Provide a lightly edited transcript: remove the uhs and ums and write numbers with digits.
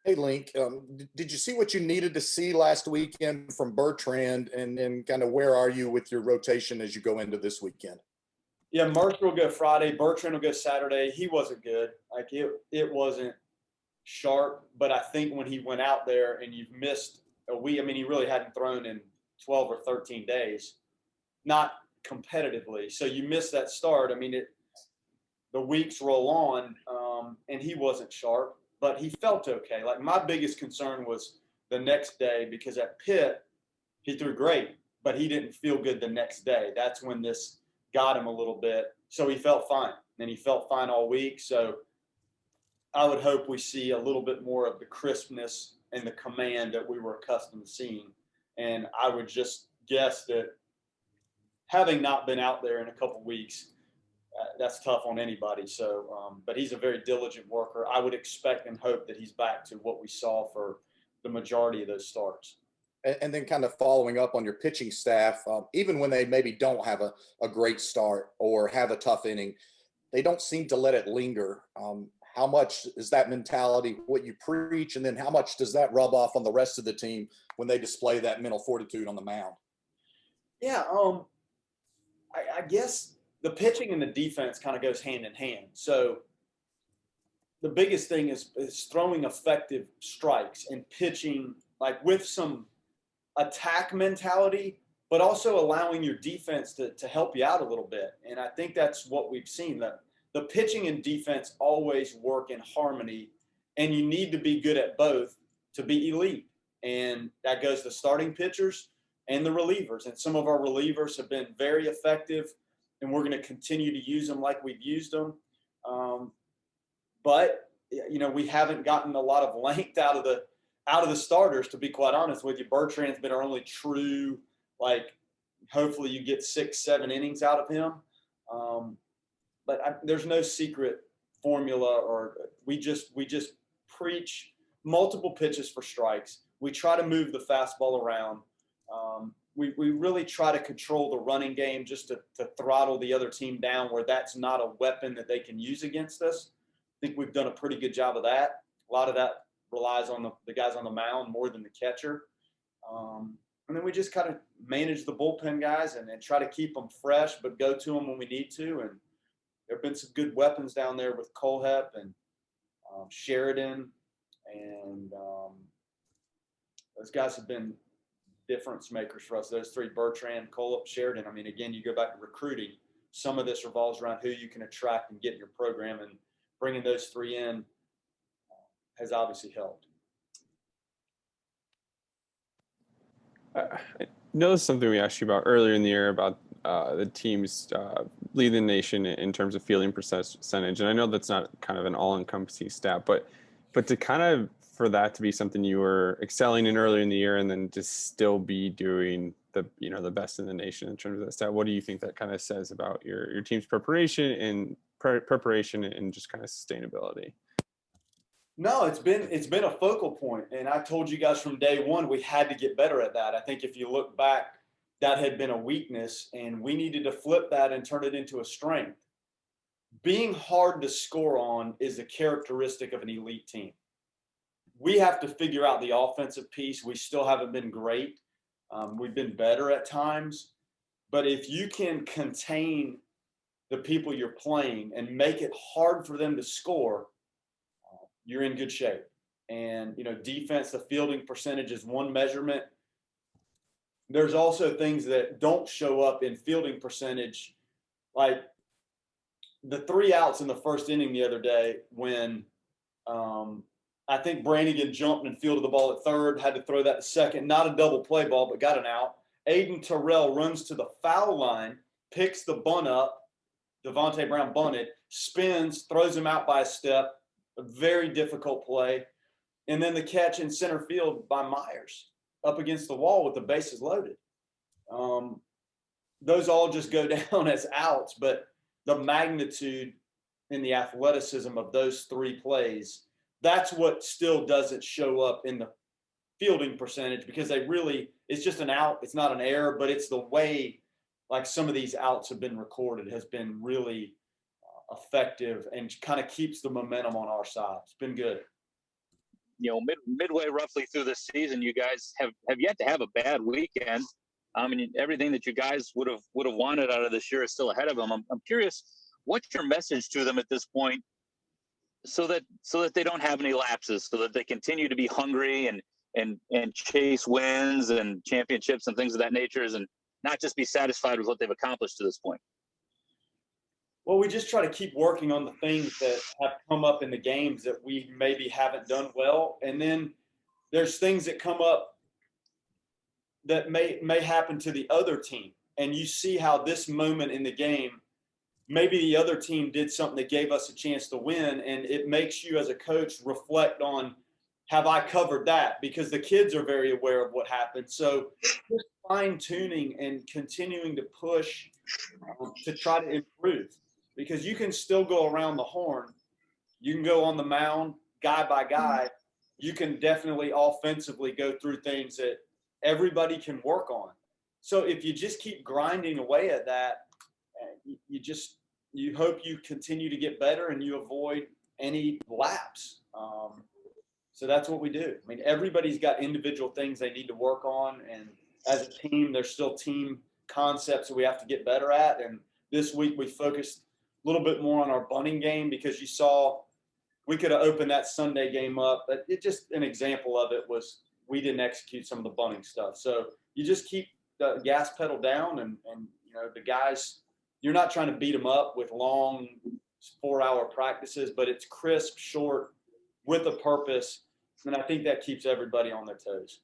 Hey, Link, did you see what you needed to see last weekend from Bertrand, and kind of where are you with your rotation as you go into this weekend? Yeah, Mercer will go Friday. Bertrand will go Saturday. He wasn't good. Like it wasn't sharp. But I think when he went out there and you've missed a week, I mean, he really hadn't thrown in 12 or 13 days, not competitively. So you miss that start. I mean, the weeks roll on, and he wasn't sharp, but he felt okay. Like my biggest concern was the next day because at Pitt he threw great, but he didn't feel good the next day. That's when this got him a little bit. So he felt fine, and he felt fine all week. So I would hope we see a little bit more of the crispness and the command that we were accustomed to seeing. And I would just guess that having not been out there in a couple weeks, that's tough on anybody. So, but he's a very diligent worker. I would expect and hope that he's back to what we saw for the majority of those starts. And then kind of following up on your pitching staff, even when they maybe don't have a great start or have a tough inning, they don't seem to let it linger. How much is that mentality what you preach, and then how much does that rub off on the rest of the team when they display that mental fortitude on the mound? Yeah, I guess the pitching and the defense kind of goes hand in hand. So the biggest thing is throwing effective strikes and pitching like with some attack mentality, but also allowing your defense to help you out a little bit. And I think that's what we've seen. That the pitching and defense always work in harmony, and you need to be good at both to be elite. And that goes to starting pitchers and the relievers. And some of our relievers have been very effective, and we're going to continue to use them like we've used them. But we haven't gotten a lot of length out of the starters, to be quite honest with you. Bertrand's been our only true, like, hopefully you get 6-7 innings out of him. But there's no secret formula, or we just preach multiple pitches for strikes. We try to move the fastball around. We really try to control the running game just to throttle the other team down where that's not a weapon that they can use against us. I think we've done a pretty good job of that. A lot of that relies on the guys on the mound more than the catcher. And then we just kind of manage the bullpen guys and try to keep them fresh, but go to them when we need to. And there have been some good weapons down there with Colehep and Sheridan. And those guys have been difference makers for us. Those three, Bertrand, Colehep, Sheridan. I mean, again, you go back to recruiting. Some of this revolves around who you can attract and get in your program. And bringing those three in has obviously helped. I know this is something we asked you about earlier in the year about the teams leading the nation in terms of fielding percentage. And I know that's not kind of an all-encompassing stat, but to kind of for that to be something you were excelling in earlier in the year and then to still be doing the best in the nation in terms of that stat, what do you think that kind of says about your team's preparation and just kind of sustainability? No, it's been a focal point, and I told you guys from day one we had to get better at that. I think if you look back, that had been a weakness, and we needed to flip that and turn it into a strength. Being hard to score on is a characteristic of an elite team. We have to figure out the offensive piece. We still haven't been great. We've been better at times, but if you can contain the people you're playing and make it hard for them to score, you're in good shape. And, defense, the fielding percentage is one measurement. There's also things that don't show up in fielding percentage, like the 3 outs in the first inning the other day when I think Brannigan jumped and fielded the ball at third, had to throw that to second, not a double play ball, but got an out. Aiden Terrell runs to the foul line, picks the bunt up. Devontae Brown bunted, spins, throws him out by a step. A very difficult play. And then the catch in center field by Myers up against the wall with the bases loaded. Those all just go down as outs, but the magnitude and the athleticism of those 3 plays, that's what still doesn't show up in the fielding percentage, because it's just an out. It's not an error, but it's the way like some of these outs have been recorded has been really effective and kind of keeps the momentum on our side. It's been good. midway roughly through the season, you guys have yet to have a bad weekend. I mean, everything that you guys would have wanted out of this year is still ahead of them. I'm curious, what's your message to them at this point, so that they don't have any lapses, so that they continue to be hungry and chase wins and championships and things of that nature, and not just be satisfied with what they've accomplished to this point? Well, we just try to keep working on the things that have come up in the games that we maybe haven't done well. And then there's things that come up that may happen to the other team. And you see how this moment in the game, maybe the other team did something that gave us a chance to win. And it makes you as a coach reflect on, have I covered that? Because the kids are very aware of what happened. So just fine tuning and continuing to push to try to improve. Because you can still go around the horn. You can go on the mound, guy by guy. You can definitely offensively go through things that everybody can work on. So if you just keep grinding away at that, you hope you continue to get better and you avoid any lapse. So that's what we do. I mean, everybody's got individual things they need to work on. And as a team, there's still team concepts that we have to get better at. And this week we focused a little bit more on our bunting game, because you saw we could have opened that Sunday game up, but it just an example of it was we didn't execute some of the bunting stuff. So you just keep the gas pedal down, and the guys, you're not trying to beat them up with long 4-hour practices, but it's crisp, short, with a purpose, and I think that keeps everybody on their toes.